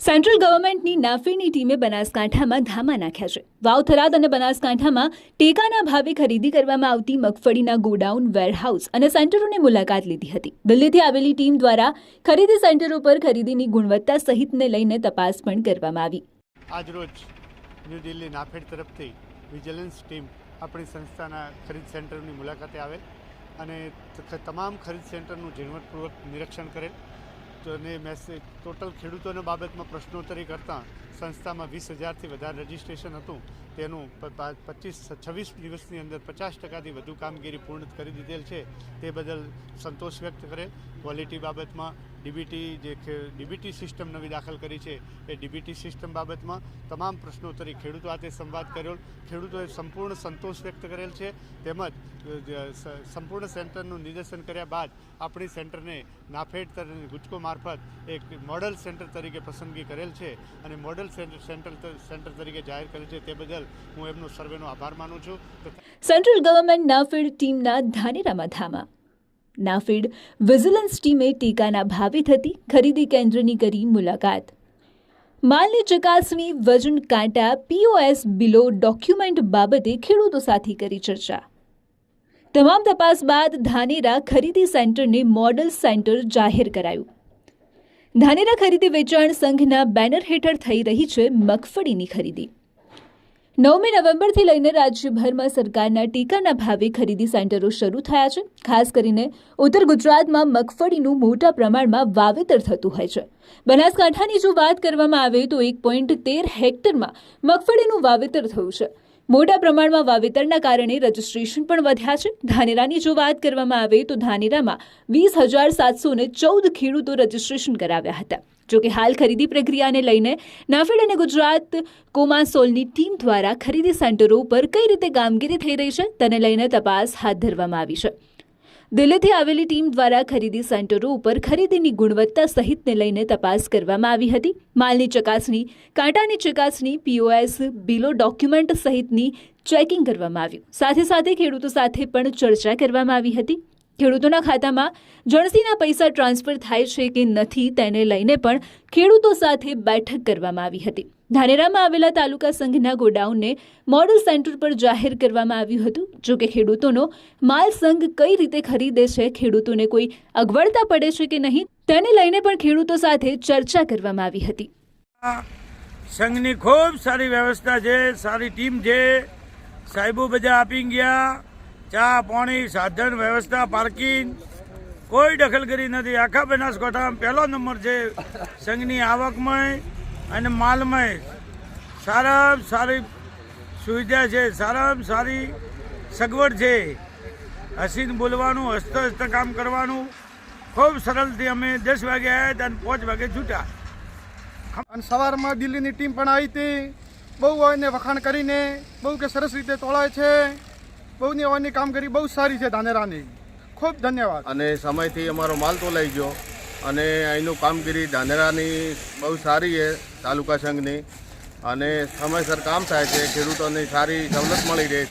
Central ગવર્મેન્ટની નાફેડની ટીમે બનાસકાંઠામાં ધામા નાખ્યા છે। વાવ, થરાદ અને બનાસકાંઠામાં ટેકાના ભાવે ખરીદી કરવામાં આવતી મગફળીના ગોડાઉન, વેરહાઉસ અને સેન્ટરોની મુલાકાત લીધી હતી। દિલ્હીથી આવેલી ટીમ દ્વારા ખરીદી સેન્ટરો પર ખરીદીની ગુણવત્તા સહિતને લઈને તપાસ પણ કરવામાં આવી। આજરોજ ન્યૂ દિલ્હી નાફેડ તરફથી વિજિલન્સ ટીમ આપણી સંસ્થાના ખરીદ સેન્ટરની મુલાકાતે આવેલ અને તમામ ખરીદ સેન્ટરનું ઝીણવટપૂર્વક નિરીક્ષણ કરેલ અને મેસેજ ટોટલ ખેડૂતોના બાબતમાં પ્રશ્નોત્તરી કરતાં સંસ્થામાં 20,000થી વધારે રજિસ્ટ્રેશન હતું, તેનું 26 દિવસની અંદર 50%થી વધુ કામગીરી પૂર્ણ કરી દીધેલ છે। તે બદલ સંતોષ વ્યક્ત કરેલ। ક્વોલિટી બાબતમાં ડીબીટી સિસ્ટમ નવી દાખલ કરી છે, એ ડીબીટી સિસ્ટમ બાબતમાં તમામ પ્રશ્નોત્તરી ખેડૂતો સાથે સંવાદ કર્યો। ખેડૂતોએ સંપૂર્ણ સંતોષ વ્યક્ત કરેલ છે, તેમજ સંપૂર્ણ સેન્ટરનું નિદર્શન કર્યા બાદ આપણી સેન્ટરને નાફેડ ગુજકો મારફત એક મોડલ સેન્ટર તરીકે પસંદગી કરેલ છે અને મોડલ સેન્ટર તરીકે જાહેર કરેલ છે। તે બદલ હું એમનો સર્વેનો આભાર માનું છું। સેન્ટ્રલ ગવર્મેન્ટ નાફેડ ટીમના ધાનેરામાં ધામા। નાફેડ વિજિલન્સ ટીમે ટેકાના ભાવે થતી ખરીદી કેન્દ્રની કરી મુલાકાત। માલની ચકાસણી, વજન કાંટા, POS બિલો, ડોક્યુમેન્ટ બાબતે ખેડૂતો સાથે કરી ચર્ચા। તમામ તપાસ બાદ ધાનેરા ખરીદી સેન્ટરને મોડલ સેન્ટર જાહેર કરાયું। ધાનેરા ખરીદી વેચાણ સંઘના બેનર હેઠળ થઈ રહી છે મગફળીની ખરીદી। 9મી નવેમ્બરથી લઈને રાજ્યભરમાં સરકારના ટેકાના ભાવે ખરીદી સેન્ટરો શરૂ થયા છે। ખાસ કરીને ઉત્તર ગુજરાતમાં મગફળીનું મોટા પ્રમાણમાં વાવેતર થતું હોય છે। બનાસકાંઠાની જો વાત કરવામાં આવે તો 1.13 હેક્ટરમાં મગફળીનું વાવેતર થયું છે। મોટા પ્રમાણમાં વાવેતરના કારણે રજીસ્ટ્રેશન પણ વધ્યા છે। ધાનેરાની જો વાત કરવામાં આવે તો ધાનેરામાં 20,714 ખેડૂતો રજીસ્ટ્રેશન કરાવ્યા હતા। જોકે હાલ ખરીદી પ્રક્રિયાને લઈને નાફેડ અને ગુજરાત કોમાસોલની ટીમ દ્વારા ખરીદી સેન્ટરો પર કઈ રીતે કામગીરી થઈ રહી છે તેને લઈને તપાસ હાથ ધરવામાં આવી છે। દિલ્હીથી આવેલી ટીમ દ્વારા ખરીદી સેન્ટરો ઉપર ખરીદીની ગુણવત્તા સહિતને લઈને તપાસ કરવામાં આવી હતી। માલની ચકાસણી, કાંટાની ચકાસણી, POS બિલો, ડોક્યુમેન્ટ સહિતની ચેકિંગ કરવામાં આવ્યું। સાથે સાથે ખેડૂતો સાથે પણ ચર્ચા કરવામાં આવી હતી। ખેડૂતોના ખાતામાં જણસીના પૈસા ટ્રાન્સફર થાય છે કે નથી તેને લઈને પણ ખેડૂતો સાથે બેઠક કરવામાં આવી હતી। ધાનેરામાં આવેલા તાલુકા સંઘના ગોડાઉનને મોડલ સેન્ટર પર જાહેર કરવામાં આવ્યું હતું। જો કે ખેડૂતોનો માલ સંઘ કઈ રીતે ખરીદે છે, ખેડૂતોને કોઈ અગવડતા પડે છે કે નહીં તેને લઈને પણ ખેડૂતો સાથે ચર્ચા કરવામાં આવી હતી। સંઘની ખૂબ સારી વ્યવસ્થા છે, સારી ટીમ છે, સાહેબો બધા આપી ગયા। ચા, પાણી, સાધન વ્યવસ્થા, પાર્કિંગ કોઈ દખલગીરી નથી। આખા બનાસકાંઠામાં પહેલો નંબર છે સંઘની આવકમાં અને માલમાં। સારામાં સારી સુવિધા છે, સારામાં સારી સગવડ છે। હસીને બોલવાનું, હસત કામ કરવાનું ખૂબ સરળથી। અમે 10 વાગે આવ્યા અને 5 વાગે છૂટ્યા। અને સવારમાં દિલ્હીની ટીમ પણ આવી હતી। બહુ એને વખાણ કરીને બહુ કે સરસ રીતે તોળાય છે। બહુની ઓની કામગીરી બહુ સારી છે ધાનેરાની। ખૂબ ધન્યવાદ। અને સમયથી અમારો માલ તોલાઈ ગયો અને અહીંનું કામગીરી ધાનેરાની બહુ સારી છે તાલુકા સંઘની, અને સમયસર કામ થાય છે, ખેડૂતોને સારી સવલત મળી રહે છે।